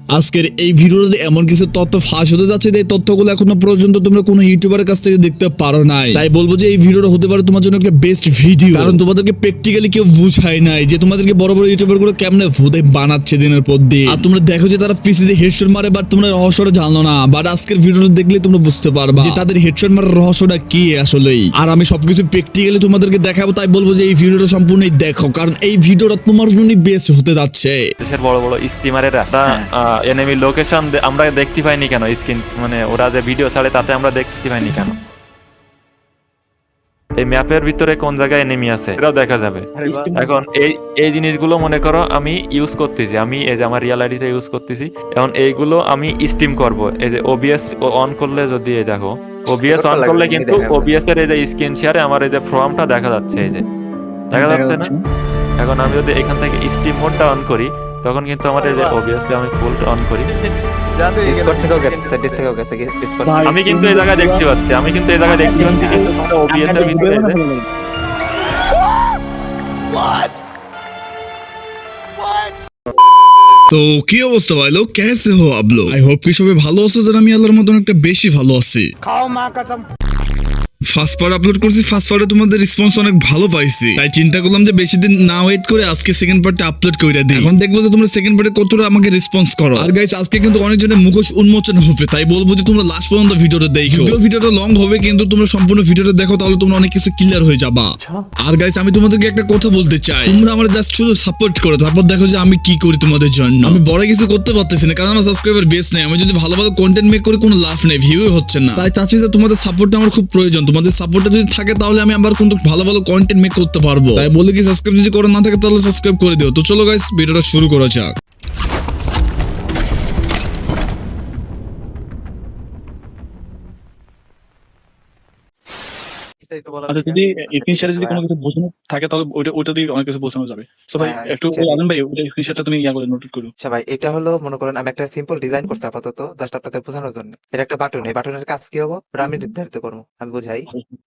আজকের এই ভিডিওতে এমন কিছু তথ্য ফাঁস হতে যাচ্ছে যে তথ্যগুলো এখনো পর্যন্ত তোমরা কোনো ইউটিউবারের কাছ থেকে দেখতে পারো নাই। তাই বলবো যে এই ভিডিওটা হতে পারে তোমার জন্য একটা বেস্ট ভিডিও, কারণ তোমাদেরকে প্র্যাকটিক্যালি কেউ বুঝায় নাই যে তোমাদেরকে বড় বড় ইউটিউবার গুলো কেমনে ভূতে বানাচ্ছে দিনের পর দিন। আর তোমরা দেখো যে তারা পিসিতে হেডশট মারে, বাট তোমরা রহস্যটা জানো না। বাট আজকের ভিডিওটা দেখলে তোমরা বুঝতে পারবা যে তাদের হেডশট মারার রহস্যটা কি আসলেই। আর আমি সবকিছু প্র্যাকটিক্যালি তোমাদেরকে দেখাবো, তাই বলবো যে এই ভিডিওটা সম্পূর্ণই দেখো, কারণ এই ভিডিওটা তোমার জন্যই বেস্ট হতে যাচ্ছে। দেশের বড় বড় স্টিমারেরা এনিমি লোকেশন আমরা দেখতে পাইনি কেন? স্ক্রিন মানে ওরা যে ভিডিও ছাড়ে তাতে আমরা দেখতে পাইনি কেন? এই ম্যাপের ভিতরে কোন জায়গায় এনিমি আছে এটাও দেখা যাবে। এখন এই জিনিসগুলো মনে করো আমি ইউজ করতেছি, আমি এই যে আমার রিয়েল আইডিতে ইউজ করতেছি। এখন এইগুলো আমি স্টিম করব। এই যে ওবিএস অন করলে, যদি এই দেখো ওবিএস অন করলে কিন্তু ওবিএস এর এই যে স্ক্রিন শেয়ারে আমার এই যে ফর্মটা দেখা যাচ্ছে, এই যে দেখা যাচ্ছে না? এখন আমি যদি এখান থেকে স্টিম মোডটা অন করি তখন কিন্তু আমার এই যে ওবিএসলি আমি ফুল অন করি, আমি কিন্তু এই জায়গায় দেখতে পাচ্ছি, কিন্তু ওবিএস এর ভিতরে তো কি অবস্থা ভাই লোক, कैसे हो आप लोग? आई होप कि সবাই ভালো আছো। আর আমি আল্লাহর মতন একটা বেশি ভালো আছি। খাও মা কসম। ফার্স্ট পার্ট আপলোড করছি, ফার্স্ট পার্টে তোমাদের রেসপন্স অনেক ভালো পাইছি, তাই চিন্তা করলাম যে বেশি দিন না ওয়েট করে আজকে সেকেন্ড পার্টে আপলোড করে দিই। এখন দেখবো যে তোমরা সেকেন্ড পার্টে কতটা আমাকে রেসপন্স করো। আর গাইস আজকে কিন্তু অনেকজনের মুখোশ উন্মোচন হবে, তাই বলবো যে তোমরা লাস্ট পর্যন্ত ভিডিওটা দেখো। যদিও ভিডিওটা লং হবে, কিন্তু তোমরা সম্পূর্ণ ভিডিওটা দেখো, তাহলে তোমরা অনেক কিছু ক্লিয়ার হয়ে যাবা। আর গাইস আমি তোমাদেরকে একটা কথা বলতে চাই, তোমরা আমার জাস্ট শুধু সাপোর্ট করো, তারপর দেখো যে আমি কি করি তোমাদের জন্য। আমি বড় কিছু করতে পারতেছি না, কারণ আমার সাবস্ক্রাইবার বেস নেই। আমি যদি ভালো ভালো কন্টেন্ট মেক করে কোনো লাভ নেই, ভিউ হচ্ছে না। তাই চাচ্ছি যে তোমাদের সাপোর্টটা আমার খুব প্রয়োজন। তোমাদের সাপোর্টটা যদি থাকে তাহলে আমি আবার কিন্তু ভালো ভালো কন্টেন্ট মেক করতে পারবো। তাই বলে কি সাবস্ক্রাইব যদি করে না থাকে তাহলে সাবস্ক্রাইব করে দিও। তো চলো গাইস ভিডিওটা শুরু করা যাক। আচ্ছা, যদি স্ক্রিনশটে যদি কোনো কিছু বোঝানো থাকে তাহলে ওইটা দিয়ে অনেক কিছু বোঝানো যাবে। তো ভাই একটু আলম ভাই ওইটা স্ক্রিনশটটা তুমি ইয়া করে নোট করো। আচ্ছা ভাই, এটা হলো মনে করেন আমি একটা সিম্পল ডিজাইন করছি আপাতত জাস্ট আপনাদের বোঝানোর জন্য। এটা একটা বাটন, এই বাটনের কাজ কি হবে ওটা আমি নির্ধারিত করবো, আমি বুঝাই।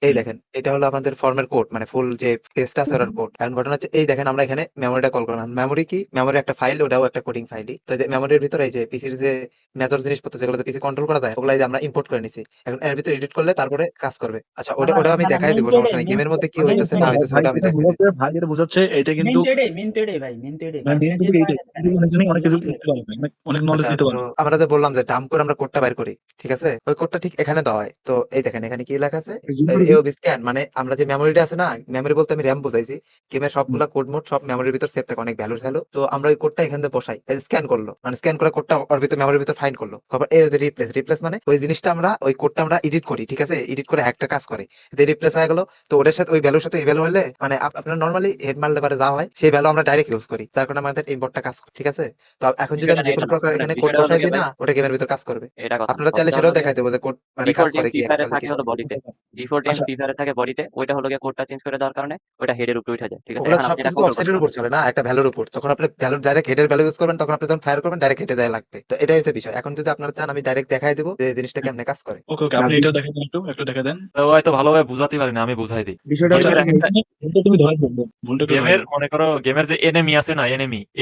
এই দেখেন, এটা হলো আমাদের ফর্মের কোড, মানে ফুল যে পেজটা আছে ওটার কোড। এখন ঘটনা হচ্ছে এই দেখেন, আমরা এখানে মেমোরিটা কল করলাম। মেমোরি কি? মেমোরি একটা ফাইল, ওটাও একটা কোডিং ফাইলই। তো মেমোরির ভিতরে এই যে পিসির যে মেজর জিনিসপত্র যেগুলো পিসি কন্ট্রোল করা যায় ওগুলো এই যে আমরা ইম্পোর্ট করে নিছি। এখন এর ভিতরে এডিট করলে তারপরে কাজ করবে। আচ্ছা ওটা আমি দেখাই দিব, সমস্যা নাই। গেমের মধ্যে কি হইতেছে না হইতেছে ওটা আমি দেখাই দিই। ভাই এটা বোঝাচ্ছে এটা কিন্তু অনেক কিছু দিতে পারবে, অনেক নলেজ আচ্ছা দিতে তো পারবে। আমরা যে বললাম যে ডাম্প করে আমরা কোডটা বাইর করি, ঠিক আছে? ওই কোডটা ঠিক এখানে দেওয়া হয়। তো এই দেখেন এখানে কি লেখা আছে, এওবি স্ক্যান, মানে আমরা যে মেমোরিটা আছে না, মেমোরি বলতে আমি র‍্যাম বুঝাইছি। গেমের সবগুলা কোড মোড সব মেমোরির ভিতর সেভ থাকে, অনেক ভ্যালু ভ্যালু। তো আমরা ওই কোডটা এখানে বসাই, স্ক্যান করলো, মানে স্ক্যান করে কোডটা ওর ভিতর মেমোরির ভিতর ফাইন্ড করলো। তারপর এই রিপ্লেস মানে ওই জিনিসটা আমরা ওই কোডটা আমরা এডিট করি, ঠিক আছে? এডিট করে একটা কাজ করে রিপ্লেস হয়ে গেল। তো ওটার সাথে ওই ভ্যালুর সাথে এই ভ্যালু হলে মানে আপনার নরমালি হেড মারলে পারে যা হয় সেই ভ্যালু আমরা ডাইরেক্ট ইউজ করি, যার কারণে আমাদের ইম্পোর্টটা কাজ করে, ঠিক আছে? তো এখন যদি আমি যে কোনো প্রকার এখানে কোড বসাই দিই না, ওটা গেমের ভিতর কাজ করবে। আপনারা চাইলে সেটাও দেখাই দেবো যে কোড মানে কাজ করে কি অ্যাকচুয়ালি কি। ওগুলো সবকিছু তো অফসেটের উপর চলে না, একটা ভ্যালুর উপর। যখন আপনি ভ্যালু ডাইরেক্ট হেডের ভ্যালু ইউজ করবেন, তখন আপনি যখন ফায়ার করবেন ডাইরেক্ট হেডে দেয়া লাগবে। তো এটাই হচ্ছে বিষয়। এখন যদি আপনারা চান আমি ডাইরেক্ট দেখাই দেবো যে জিনিসটা কেমনে কাজ করে। ওকে ওকে, আপনি এটা দেখেন একটু দেখে দেন। তো হয়তো ভালোভাবে বুঝাতে পারি না, আমি বুঝাই দিই। আচ্ছা, গেমের একটা ভুলটা তুমি ধরে ফেলবে, ভুলটা একটু ধরে গেমের ফেলবে। মনে করো গেমের যে এনিমি আছে না,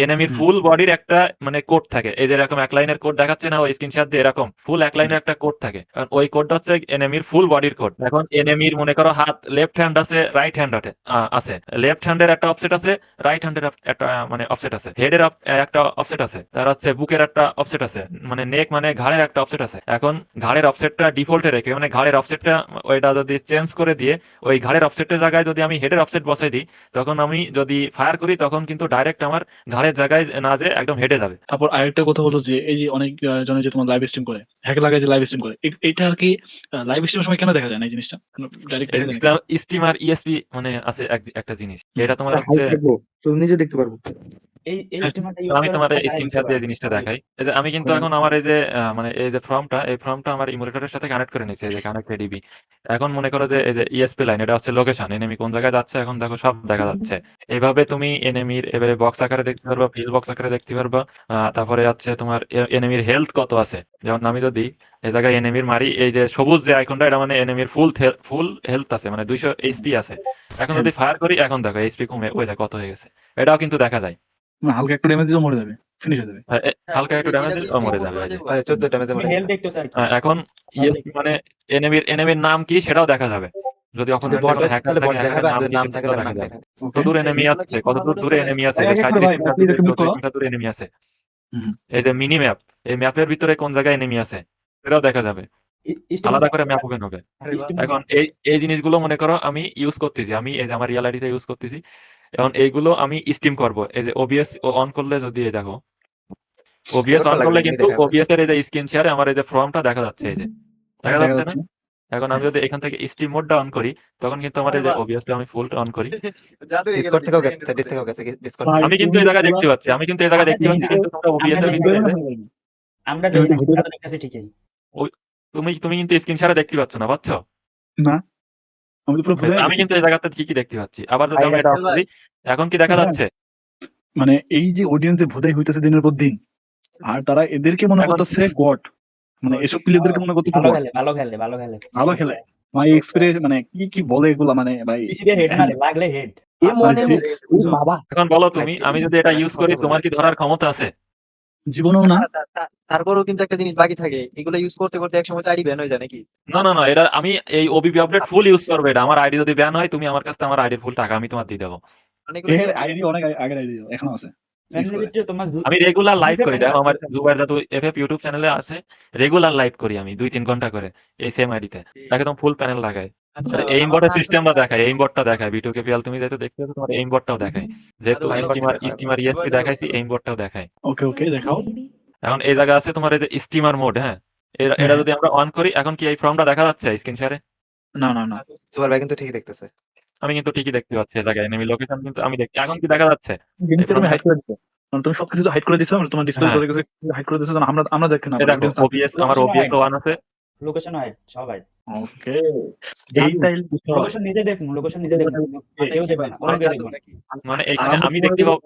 এনিমির ফুল বডির একটা মানে কোড থাকে। এই যে এরকম এক লাইনের কোড দেখাচ্ছে না ওই স্ক্রিনশট দিয়ে, এরকম ফুল এক লাইনের একটা কোড থাকে। কারণ ওই কোডটা হচ্ছে এনিমির ফুল বডির কোড। এখন এনিমির মনে করো হাত লেফট হ্যান্ড আছে, রাইট হ্যান্ড আছে, লেফট হ্যান্ডের একটা অফসেট আছে, রাইট হ্যান্ডের একটা মানে অফসেট আছে, হেডের একটা অফসেট আছে, তার হচ্ছে বুকের একটা অফসেট আছে, মানে নেক মানে ঘাড়ের একটা অফসেট আছে। এখন ঘাড়ের অফসেটটা ডিফল্টে রেখে, মানে ঘাড়ের অফসেটটা ওইটা যদি চেঞ্জ করে দিয়ে ওই ঘাড়ের অফসেটের জায়গায় যদি আমি হেডের অফসেট বসাই দিই, তখন আমি যদি ফায়ার করি তখন কিন্তু ডাইরেক্ট আমার ঘাড়ের জায়গায় না যে একদম হেডে যাবে। তারপর আরেকটা কথা হলো যে এই যে অনেক জনে যে তোমার লাইভ স্ট্রিম করে, হ্যাক লাগায় যে লাইভ স্ট্রিম করে, এইটা আর কি লাইভ স্ট্রিমের সময় কেন দেখা যায় না এই জিনিসটা? ডাইরেক্ট দেখা যায় নাকি? স্টিমার ইএসপি মানে আছে একটা জিনিস, এটা তোমার হচ্ছে তুমি নিজে দেখতে পারবো। হ্যাঁ, তো আমি তোমার স্ক্রিনশট দিয়ে জিনিসটা দেখাই। এই যে আমি কিন্তু এখন আমার এই যে মানে এই যে ফর্মটা আমার ইমুলেটরের সাথে কানেক্ট করে নিয়েছি, এই যে কানেক্ট এডিবি। এখন মনে করো যে এই যে ইএসপি লাইন, এটা হচ্ছে লোকেশন, এনিমি কোন জায়গায় যাচ্ছে এখন দেখো সব দেখা যাচ্ছে। এইভাবে তুমি এনিমির এবারে বক্স আকারে দেখতে পারবা, ফিল বক্স আকারে দেখতে পারবা। তারপরে হচ্ছে তোমার এনিমির হেলথ কত আছে। যেমন আমি যদি এই জায়গায় এনিমির মারি, এই যে সবুজ যে আইকনটা, এটা মানে এনিমির ফুল হেলথ আছে, মানে 200 এইচপি আছে। এখন যদি ফায়ার করি, এখন দেখো এইচপি কমে ওই দেখো কত হয়ে গেছে, এটাও কিন্তু দেখা যায়। মানে হালকা একটু ড্যামেজ দিলেও মরে যাবে, ফিনিশ হয়ে যাবে। হালকা একটু ড্যামেজ দিলে মরে যাবে এই যে। 14 ড্যামেজে মরে হেলথ গেছে। দেখতেছ আর কি। এখন ইয়েস মানে এনিমির নাম কি সেটাও দেখা যাবে। যদি যদি অপোনেন্টে বট কোনো হয় হ্যাকার তাহলে বট থাকে, হ্যাকারের দেখাবে, আর নাম যদি কি নাম থাকে সেটাও তাহলে দেখা নাম যাবে। দেখাবে। ওকে, কতদূর এনিমি আছে, কতদূর দূরে এনিমি আছে, এক এক 30 করে ভাই, মিটার প্লিজ দূরে, একটু মিউট 34 করো। মিটার দূরে এনিমি আছে। হুম। এই যে মিনি ম্যাপ, এই ম্যাপের ভিতরে কোন জায়গায় এনিমি আছে সেটাও দেখা যাবে। আলাদা করে ম্যাপ ওপেন হবে। এখন এই জিনিসগুলো মনে করো আমি ইউজ করতেছি, আমি এই যে আমার রিয়েল আইডিতে ইউজ করতেছি। এখন এইগুলো আমি স্টিম করব। এই যে ওবিএস অন করলে যদি এই দেখো, ওবিএস রেকর্ড অন করা লাগবে, করলে এমনি কিন্তু দেখাবে। ওবিএস এর এই যে স্ক্রিন শেয়ারে আমার এই যে ফর্মটা দেখা যাচ্ছে, এই যে দেখা দেখা যাচ্ছে না? যাচ্ছে। এখন আমি যদি এখান থেকে স্টিম মোডটা অন করি, তখন কিন্তু আমার এই যে ওবিএসটা আমি ফুল অন করি। ডিসকর্ড থেকেও গেছে, ডিস থেকেও গেছে, ডিসকর্ড ভাই, থেকে। আমি কিন্তু এই জায়গায় দেখতে পাচ্ছি, আমি কিন্তু এই জায়গায় দেখতে পাচ্ছি, কিন্তু তোমরা ওবিএস এর ভিতরে যে আমরা তুমি তো ভূতের- দেখতেছি ঠিকই। তুমি কিন্তু স্ক্রিন শেয়ারে দেখতে পাচ্ছ না, পাচ্ছ? না, আমি তো পুরো ভুলে আমি গেছি। কিন্তু এই জায়গাতে ঠিকই দেখতে পাচ্ছি। আবার যদি আমি এটা অফ করি, এখন কি দেখা হ্যাঁ। যাচ্ছে? মানে এই যে অডিয়েন্সে ভোদাই হইতেছে দিনের পর দিন, আর তারা এদেরকে মনে এখন করতেছে গড, মানে এসব প্লেয়ারদেরকে মনে করতেছে ভালো গড, খেলে, ভালো খেলে, ভালো খেলে। ভালো খেলে। ভাই এক্সপেরিয়েন্স মানে কি কি বলে এগুলা, মানে ভাই পিসি দিয়ে হেড মারে, লাগলে হেড। মানে বাবা এখন বলো ভাই, তুমি, আমি যদি এটা ইউজ করি, কথা বলে। তোমার কি ধরার ক্ষমতা আছে? জীবনেও না। তারপরেও কিন্তু একটা জিনিস বাকি থাকে, এগুলো ইউজ করতে করতে একসময় আইডি ব্যান হয়ে যায় নাকি? না, এটা আমি এই ওবিপি আপডেট ফুল ইউজ করবো এটা। আমার আইডি যদি ব্যান হয়, তুমি আমার কাছে আমার আইডির ফুল টাকা আমি তোমার দিয়ে দেবো। মানে এগুলো এর আইডি অনেক আগের আইডি এখনো আছে। Use করে। তোমার আমি রেগুলার লাইভ করি, দেখো আমার জুবাইর দাদু এফএফ ইউটিউব চ্যানেলে আছে। রেগুলার লাইভ করি আমি 2-3 ঘন্টা করে এই সেম আইডিতে, একদম ফুল প্যানেল লাগাই। আচ্ছা, এইম বটের সিস্টেমটা দেখায়, এইম বটটা দেখায়, বিটুকে পিয়াল তুমি যেহেতু দেখতে পাচ্ছ, তোমার এইম বটটাও দেখায়। যেহেতু ভাই, স্টিমার দেখাও, স্টিমার ইএসপি দেখাইছি, এইম বটটাও দেখায়। ওকে ওকে, দেখাও। এখন এই জায়গা আছে তোমার এই যে স্টিমার মোড, হ্যাঁ, এটা যদি আমরা অন করি, এখন কি এই ফর্মটা দেখা যাচ্ছে স্ক্রিন শেয়ারে? না না না, সুপার ভাই কিন্তু ঠিকই দেখতেছে। আমি কিন্তু ঠিকই দেখতে পাচ্ছি এই জায়গায় এনিমি লোকেশন কিন্তু আমি দেখি। এখন কি দেখা যাচ্ছে? গেমকে তুমি front হাইড করে দিছো, মানে তুমি সবকিছু তো হাইড করে দিছো, মানে তোমার ডিসপ্লে হ্যাঁ। তোদের কাছে হাইড করে দিছো, যেন আমরা আমরা দেখতে না এই পারি। দেখো ওবিএস, আমার ওবিএস অন আছে। লোকেশন হাইড, সব হাইড। ওকে, এইটাই বিষয়। লোকেশন নিজে দেখুন, লোকেশন নিজে দেখুন। কেউ দেখবে না, অন্য কেউ দেখবে না। মানে এখানে আমরা আমি দেখতে পাবো।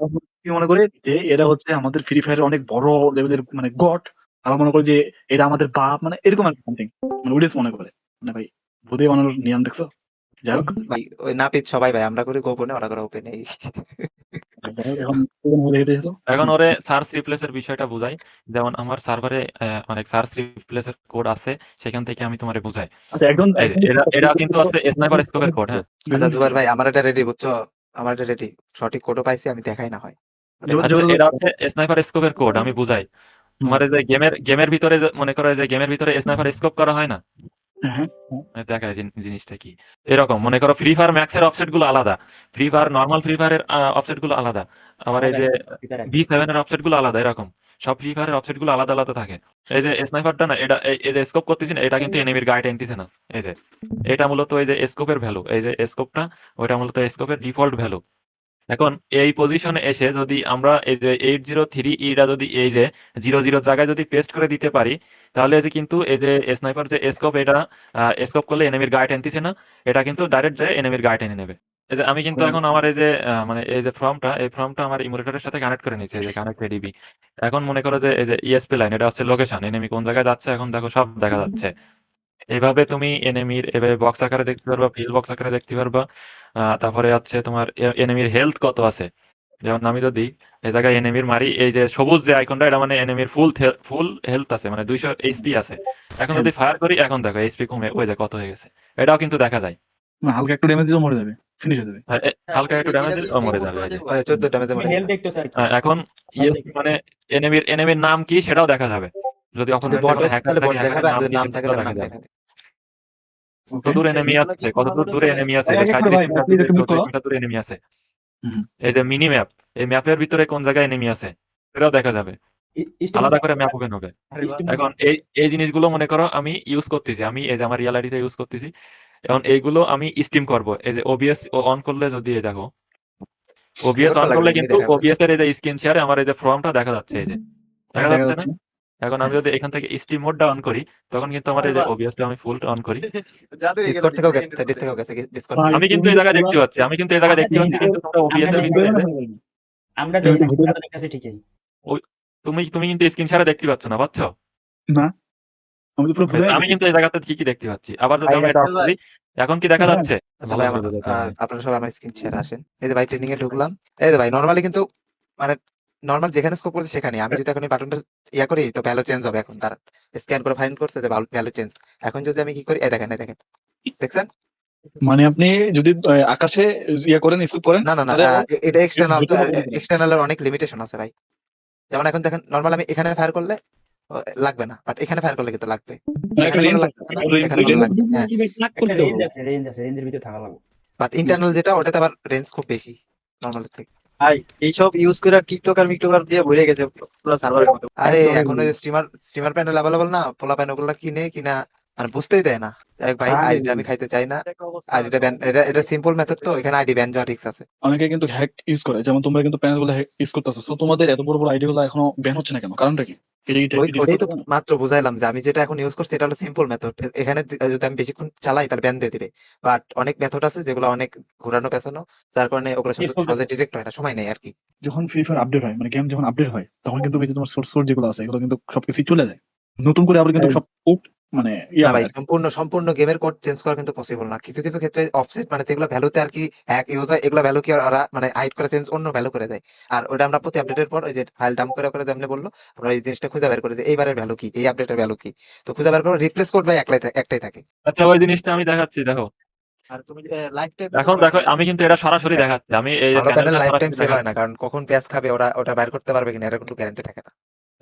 কি মনে করি যে এরা হচ্ছে আমাদের ফ্রি ফায়ারের অনেক বড় লেভেলের মানে গড, আমরা মনে করি যে এরা আমাদের বাপ, মানে এরকম আর সামথিং, মানে অডিয়েন্স মনে করে। মানে ভাই ভূতে বানানোর নিয়ম দেখছো? যাই হোক, ভাই ওই নাপিত সবাই ভাই, আমরা করি গোপনে, ওরা করে ওপেনে। এখন হেঁটে এসো। এখন ওরে সার্চ রিপ্লেসের বিষয়টা বুঝাই। যেমন আমার সার্ভারে অনেক সার্চ রিপ্লেসের কোড আছে, সেখান থেকে আমি তোমারে বুঝাই। আচ্ছা, একজন এই যে এটা কিন্তু আছে স্নাইপার স্কোপের কোড, হ্যাঁ। আচ্ছা জুবাইর ভাই, আমার এটা রেডি, বুঝছো? আমার এটা রেডি, সঠিক কোডও পাইছি, আমি দেখাই না হয়। আচ্ছা, এটা হচ্ছে স্নাইপার স্কোপের কোড, আমি বুঝাই। তোমার এই যে গেমের ভিতরে মনে করো যে গেমের ভিতরে স্নাইপার স্কোপ করা হয় না, হ্যাঁ, দেখায় জিনিসটা কি এরকম। মনে করো ফ্রি ফায়ার ম্যাক্সের অফসেট গুলো আলাদা, ফ্রি ফায়ার নর্মাল ফ্রি ফায়ারের অফসেট গুলো আলাদা, আবার এই যে B7 এর অফসেট গুলো আলাদা, এরকম সব ফ্রি ফায়ারের অফসেট গুলো আলাদা আলাদা থাকে। এই যে স্নাইপারটা না, এটা এই যে স্কোপ করতেছি না, এটা কিন্তু এনিমির গায়ে টেনতেছে না। এই যে এটা মূলত এই যে স্কোপের ভ্যালু, এই যে স্কোপটা, ওইটা মূলত স্কোপের ডিফল্ট ভ্যালু। এখন এই পজিশনে এসে যদি আমরা এই যে 803 টা যদি এই যে 00 জায়গায় যদি পেস্ট করে দিতে পারি, তাহলে এই যে কিন্তু এই যে স্নাইপার যে স্কোপ, এটা স্কোপ করলে এনিমির গায়ে টেনতেছে না, এটা কিন্তু ডাইরেক্ট যে এনিমির গায়ে টেনে নেবে। এই যে আমি কিন্তু এখন আমার এই যে মানে এই যে এই ফর্মটা আমার ইমুলেটরের সাথে কানেক্ট করে নিচ্ছি, এই যে কানেক্ট এডিবি। এখন মনে করো যে এই যে ইএসপি লাইন, এটা হচ্ছে লোকেশন, এনিমি কোন জায়গায় যাচ্ছে, এখন দেখো সব দেখা যাচ্ছে। এভাবে তুমি এনিমির এভাবে বক্স আকারে দেখতে পারবা, ফিল বক্স আকারে দেখতে পারবা। তারপরে হচ্ছে তোমার এনিমির হেলথ কত আছে। যেমন আমি যদি এই জায়গায় এনিমির মারি, এই যে সবুজ যে আইকনটা, এটা মানে এনিমির ফুল হেলথ আছে, মানে 200 এইচপি আছে। এখন যদি ফায়ার করি, এখন দেখো এইচপি কমে ওই যে কত হয়ে গেছে, এটাও কিন্তু দেখা যায়। মানে হালকা একটু ড্যামেজ দিলেও মরে যাবে, ফিনিশ হয়ে যাবে। হালকা একটু ড্যামেজ দিলে মরে যাবে এই যে। 14 ড্যামেজে মরে হেলথ গেছে। দেখতেছ আর কি। এখন মানে এনিমির নাম কি সেটাও দেখা যাবে। যদি যদি অপোনেন্টে বট কোনো হয় হ্যাকার তাহলে থাকে, বট দেখাবে, হ্যাকারের আর নাম যদি কি নাম থাকে সেটাও তাহলে দেখা নাম যাবে। দেখাবে। কতদূর এনিমি আছে, কতদূর দূরে এনিমি আছে, এক এক করে 37 ভাই, মিটার প্লিজ দূরে, একটু মিউট 34 করো। মিটার দূরে এনিমি আছে। হুম। এই যে মিনি ম্যাপ, এই ম্যাপের ভিতরে কোন জায়গায় এনিমি আছে সেটাও দেখা যাবে। আলাদা করে ম্যাপ ওপেন হবে। এখন এই জিনিসগুলো মনে করো আমি ইউজ করতেছি, আমি এই যে আমার রিয়েল আইডিতে ইউজ করতেছি। এখন এইগুলো আমি স্টিম করব। এই যে ওবিএস অন করলে যদি এই দেখো, ওবিএস রেকর্ড অন করা করলে লাগবে, এমনি কিন্তু দেখাবে। ওবিএস এর এই যে স্ক্রিন শেয়ারে আমার এই যে ফর্মটা দেখা যাচ্ছে, এই যে দেখা দেখা যাচ্ছে না? যাচ্ছে। এখন আমি যদি এখান থেকে স্টিম মোডটা অন করি, তখন কিন্তু আমার এই যে ওবিএসটা আমি ফুল অন করি। ডিসকর্ড থেকেও গেছে, ডিস থেকেও গেছে, ডিসকর্ড ভাই, আমি কিন্তু এই জায়গায় দেখতে পাচ্ছি, আমি কিন্তু এই জায়গায় দেখতে পাচ্ছি, কিন্তু তোমরা ওবিএস এর ভিতরে যে আমরা তুমি তো ভূতের- দেখতেছি ঠিকই। তুমি কিন্তু স্ক্রিন শেয়ারে দেখতে পাচ্ছ না, পাচ্ছ? না, আমি তো পুরো ভুলে আমি গেছি। কিন্তু এই জায়গাতে ঠিকই দেখতে পাচ্ছি। আবার যদি আমি এটা অফ করি, এখন কি দেখা যাচ্ছে? আচ্ছা ভালো ভাই, করে বোঝাতে হবে। আপনারা সবাই আমার স্ক্রিন শেয়ার আসেন। এই যে ভাই ট্রেনিং এ ঢুকলাম। এই যে ভাই নরমালি কিন্তু মানে নর্মাল যেখানে স্কোপ করছে সেখানে আমি যদি এখন এই বাটনটা ইয়া করি তো ভ্যালু চেঞ্জ হবে এখন তার স্ক্যান করে ফাইন্ড করছে ভ্যালু চেঞ্জ এখন যদি আমি কি করি এই দেখেন দেখছেন মানে আপনি যদি আকাশে ইয়ে করেন স্কুপ করেন না না না তাহলে এটা এক্সটার্নাল ভিতরে বলে দিবেন। এক্সটার্নালের অনেক লিমিটেশন আছে ভাই যেমন এখন দেখেন নর্মাল আমি এখানে ফায়ার করলে লাগবে না বাট এখানে ফায়ার করলে কিন্তু লাগবে মানে একটা এখানে রেঞ্জ কোনো লাগতেছে না এখানে কোনো লাগবে হ্যাঁ একটা রেঞ্জ আছে রেঞ্জের ভিতরে থাকা লাগবে। বাট ইন্টারনাল যেটা ওটাতে আবার রেঞ্জ খুব বেশি নর্মালের থেকে ভাই এইসব ইউজ করে টিকটকার মিকটকার দিয়ে ভরে গেছে পুরো সার্ভারের মতো। আরে এখন ওই স্টিমার প্যানেল অ্যাভেলেবল না পোলা প্যান ওগুলো কিনা মানে বুঝতেই দেয় না দেখ ভাই ভাই। আইডিটা আমি খাইতে চাই না একটা অবস্থা আইডিটা ব্যান এটা সিম্পল মেথড তো এখানে আইডি ব্যান যাওয়ার রিস্ক আছে অনেকে কিন্তু হ্যাক ইউজ করে, যেমন তোমরা কিন্তু প্যানেল গুলো ইউজ করতেছো, সো তোমাদের এত বড় বড় আইডিয়া গুলো এখনো ব্যান হচ্ছে না কেন? কারণটা কি? ওইটাই তো মাত্র বুঝাইলাম যে আমি যেটা এখন ইউজ করছি এটা হলো সিম্পল মেথড এখানে যদি আমি বেশিক্ষণ চালাই তাহলে ব্যান দিয়ে দিবে বাট অনেক মেথড আছে যেগুলো অনেক ঘোরানো পেছানো যার কারণে ওগুলো সহজে ডিরেক্ট হয় না সময় নেই আর কি যখন ফ্রি ফায়ার আপডেট হয়, মানে গেম যখন আপডেট হয়, তখন কিন্তু এই যে তোমার সোর্স যেগুলো আছে এগুলো কিন্তু সবকিছু চলে যায়, নতুন করে আবার কিন্তু সব কোড মানে না ভাই সম্পূর্ণ গেমের কোড চেঞ্জ করা কিন্তু পসিবল না কিছু কিছু ক্ষেত্রে অফসেট মানে যেগুলো ভ্যালুতে আর কি এক ইউজ হয় এগুলো ভ্যালু কি ওরা মানে হাইড করে চেঞ্জ অন্য ভ্যালু করে দেয় আর ওটা আমরা প্রতি আপডেটের পর ওই যে ফাইল ডাম্প করে যেমন বললো আমরা এই জিনিসটা খুঁজে বের করে যে এইবারের ভ্যালু কি এই আপডেটের ভ্যালু কি তো খুঁজে বের করে রিপ্লেস কোড ভাই একটাই থাকে আচ্ছা ওই জিনিসটা আমি দেখাচ্ছি দেখো আর তুমি লাইফ টাইম এখন দেখো আমি কিন্তু এটা সরাসরি দেখাচ্ছি আমি এই ভালো প্যানেল প্যানেলটা লাইফ টাইম সরাসরি সেল হয় দেখাচ্ছি না কারণ কখন পেঁয়াজ খাবে ওরা ওটা বের করতে পারবে কিনা এটা কিন্তু গ্যারান্টি থাকে না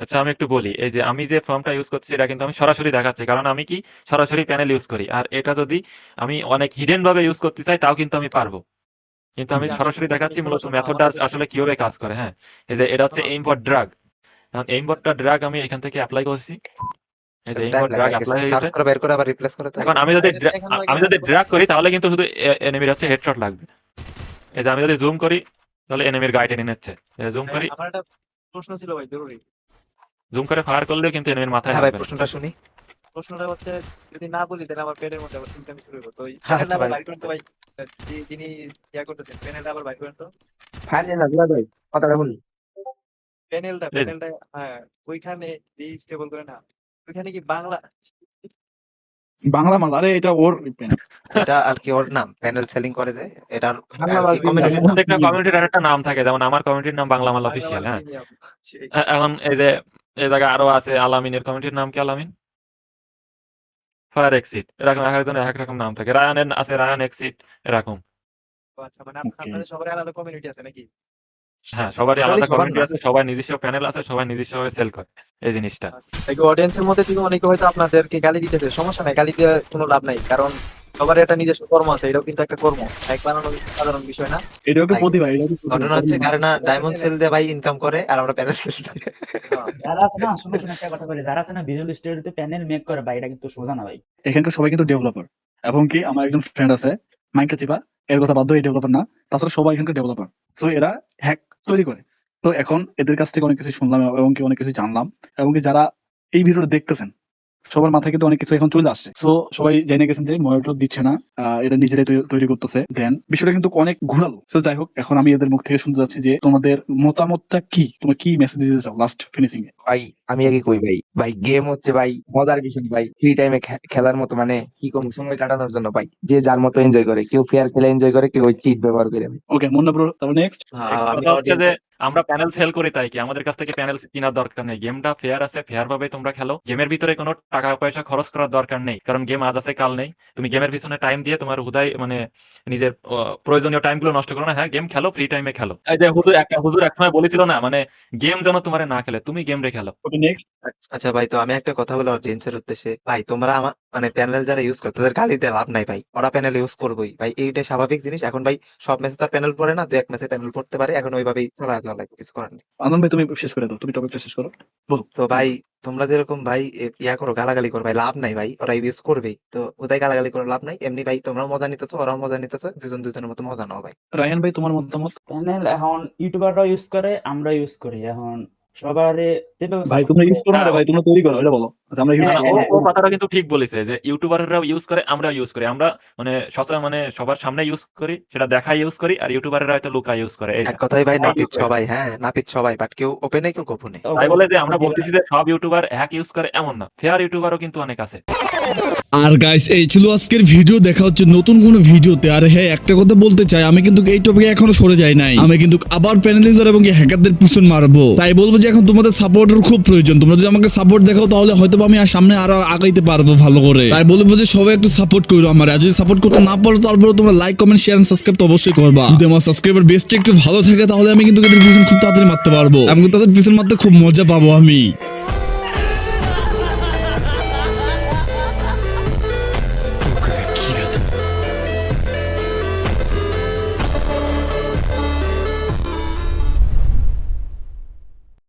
আচ্ছা আমি একটু বলি এই যে আমি যে ফর্মটা ইউজ করছি এটা কিন্তু আমি সরাসরি দেখাচ্ছি কারণ আমি কি সরাসরি প্যানেল ইউজ করি আর এটা যদি আমি অনেক হিডেন ভাবে ইউজ করতে চাই তাও কিন্তু আমি পারবো কিন্তু আমি সরাসরি দেখাচ্ছি মূলত মেথডটা আসলে কিভাবে কাজ করে হ্যাঁ এই যে এটা হচ্ছে এইমবট ড্রাগ এখন এইমবটটা ড্রাগ আমি এখান থেকে অ্যাপ্লাই করছি এই যে টাইম এইমবট ড্রাগ লাগে অ্যাপ্লাই হয়ে সার্চ গেছে করে বের করে আবার রিপ্লেস করে তো এখন আমি যদি ড্রাগ করি তাহলে কিন্তু শুধু এনিমির হচ্ছে হেডশট লাগবে এই যে আমি যদি জুম করি তাহলে এনিমির গায়ে টেনে নিচ্ছে জুম করি আমার একটা প্রশ্ন ছিল ভাই জরুরি। জুম করে ফায়ার করলেও কিন্তু এনিমির মাথায় হ্যাঁ ভাই লাগবে না। প্রশ্নটা শুনি প্রশ্নটা হচ্ছে যদি না বলি তাহলে আমার পেটের মধ্যে আবার চিন্তা শুরু হইব। তো এই হ্যাঁ, প্যানেলটা আচ্ছা আবার ভাই। বাইর করেন তো ভাই যিনি ইয়া করতেছেন প্যানেলটা আবার বাইর করেন তো ফাইনাল না ভাই কথাটা বলি। প্যানেলটা এই যে। হ্যাঁ ওইখানে যে স্টেবল করে না ওইখানে কি বাংলা বাংলা মাল, আরে এটা ওর pen। এটা আর কি ওর নাম প্যানেল সেলিং করে যে এটার বাংলা আর কি মাল কমিউনিটির নাম প্রত্যেকটা কমিউনিটির একটা নাম থাকে যেমন আমার কমিউনিটির নাম বাংলা মাল বাংলা অফিসিয়াল মাল হ্যাঁ প্রিমিয়াম সেই এখন এই যে এই জায়গায় আরো আছে আলামিনের কমিউনিটির নাম কি আলামিন ফায়ার এক্সিট এরকম এক একজনের এক এক রকম নাম থাকে রায়ানের আছে রায়ান এক্সিট এরকম আচ্ছা মানে Okay. আপনাদের সবার আলাদা কমিউনিটি আছে নাকি? হ্যাঁ সবারই Totally আলাদা সবার কমিউনিটি না। আছে সবাই নিজস্ব প্যানেল আছে সবাই নিজস্ব ভাবে সেল করে এই জিনিসটা অডিয়েন্সের মধ্যে থেকে অনেকে হয়তো আপনাদেরকে গালি দিতেছে সমস্যা নাই গালি দিয়ে কোনো লাভ নাই কারণ সবার একটা নিজস্ব কর্ম আছে এটাও কিন্তু একটা কর্ম এক বানানো কিন্তু সাধারণ বিষয় না এটা একটা ভাই, প্রতিভা, এটা একটা ঘটনা প্রতিভা। হচ্ছে কারণ ডায়মন্ড সেল দিয়ে ভাই ইনকাম করে আর আমরা প্যানেল সেল দিয়ে যারা আছে না শুনুন একটা কথা বলি যারা আছে না ভিজুয়াল স্টুডিওতে প্যানেল মেক করে ভাই এটা কিন্তু সোজা না ভাই। এখানকার সবাই কিন্তু ডেভেলপার, এবং কি আমার একজন ফ্রেন্ড আছে মাইকা চিপা, এর কথা বাধ্য এই ডেভেলপার না, তাছাড়া সবাই এখানকার ডেভেলপার। সো এরা হ্যাক তৈরি করে। তো এখন এদের কাছ থেকে অনেক কিছু শুনলাম এবং কি অনেক কিছু জানলাম, এবং কি যারা এই ভিডিওটা দেখতেছেন সবার মাথায় কিন্তু অনেক কিছু এখন চলে আসছে। সো সবাই জেনে গেছেন যে মনিটর দিচ্ছে না, এটা নিজেরাই তৈরি করতেছে। দেন বিষয়টা কিন্তু অনেক ঘুরালো। সো যাই হোক, এখন আমি এদের মুখ থেকে শুনতে যাচ্ছি যে তোমাদের মতামতটা কি, তোমরা কি মেসেজ দিতে চাও লাস্ট ফিনিশিং এ? ভাই আমি আগে কই ভাই ভাই গেম হচ্ছে ভাই মজার বিষয় ভাই ফ্রি টাইমে খেলার মতো মানে কি করবো সময় কাটানোর জন্য ভাই যে যার মতো এনজয় করে কেউ ফেয়ার খেলে এনজয় করে কেউ ওই চিট ব্যবহার করে ভাই ওকে মুন্না ব্রো, তারপর নেক্সট। আমি কথা হচ্ছে যে অডিয়েন্স আমরা প্যানেল সেল করি তাই কি আমাদের কাছ থেকে প্যানেল কেনার দরকার নেই গেমটা ফেয়ার আছে ফেয়ার ভাবে তোমরা খেলো গেমের ভিতরে কোনো টাকা পয়সা খরচ করার দরকার নেই কারণ গেম আজ আছে কাল নেই তুমি গেমের পিছনে টাইম দিয়ে তোমার হুদায় মানে নিজের প্রয়োজনীয় টাইম গুলো নষ্ট করো না হ্যাঁ গেম খেলো ফ্রি টাইমে খেলো এই যে হুজুর একসময় বলেছিল না মানে গেম যেন তোমার না খেলে তুমি গেম রে খেলো ওকে নেক্সট। আচ্ছা ভাই তো আমি একটা কথা বলি অডিয়েন্সের উদ্দেশ্যে ভাই তোমরা আমার মানে প্যানেল যারা ইউজ করে তাদের গালি দিয়ে লাভ নাই ভাই ওরা প্যানেল ইউজ করবোই ভাই এইটা স্বাভাবিক জিনিস এখন ভাই সব ম্যাচে তার প্যানেল পড়ে না দু এক ম্যাচে প্যানেল পড়তে পারে এখন ওইভাবেই চলা যাওয়া লাগবে কিছু করার নেই আনন্দ ভাই তুমি শেষ করে দাও, তুমি টপিকটা শেষ করো। তো ভাই তোমরা যেরকম ভাই ইয়া করো গালাগালি করো ভাই লাভ নাই ভাই ওরা ইউজ করবেই তো ওদের গালাগালি করে লাভ নাই এমনি ভাই তোমরা মজা নিতেছো ওরাও মজা নিতেছো দুজন দুজনের মতো মজা নাও ভাই রায়ান ভাই তোমার মতামত? প্যানেল এখন ইউটিউবাররাও ইউজ করে আমরা ইউজ করি এখন সবারে যেভাবে ভাই তোমরা ইউজ করো না রে ভাই, তোমরা তৈরি করো, এটা বলো। আচ্ছা আমরা ইউজ না, করবো। ও কথাটা কিন্তু ঠিক বলেছে যে ইউটিউবাররাও ইউজ করে আমরাও ইউজ করি আমরা মানে মানে সবার সামনে ইউজ করি সেটা দেখাই ইউজ করি আর ইউটিউবাররা হয়তো লুকায় ইউজ করে এক কথাই ভাই নাপিত সবাই হ্যাঁ নাপিত সবাই বাট কেউ ওপেনে কেউ গোপনে তাই বলে যে আমরা বলতেছি যে সব ইউটিউবার হ্যাক ইউজ করে এমন না ফেয়ার ইউটিউবারও কিন্তু অনেক আছে আর গাইস এই ছিল আজকের ভিডিও, দেখা হচ্ছে নতুন কোনো ভিডিওতে। আর হ্যাঁ একটা কথা বলতে চাই, আমি কিন্তু এই টপিকে এখনো সরে যাই নাই, আমি কিন্তু আবার প্যানেলিজার এবং হ্যাকারদের পিছন মারবো। তাই বলবো যে এখন তোমাদের সাপোর্টের খুব প্রয়োজন, তোমরা যদি আমাকে সাপোর্ট দেখাও তাহলে হয়তো আমি আর সামনে আরো আগাইতে পারবো ভালো করে। তাই বলবো যে সবাই একটু সাপোর্ট করো আমার, আর যদি সাপোর্ট করতে না পারো তারপরে তোমরা like comment share and subscribe তো অবশ্যই করবা। যদি আমার সাবস্ক্রাইবার বেসটা একটু ভালো থাকে তাহলে আমি কিন্তু এদের পিছন খুব তাড়াতাড়ি মারতে পারবো এবং তাদের পিছন মারতে খুব মজা পাবো আমি।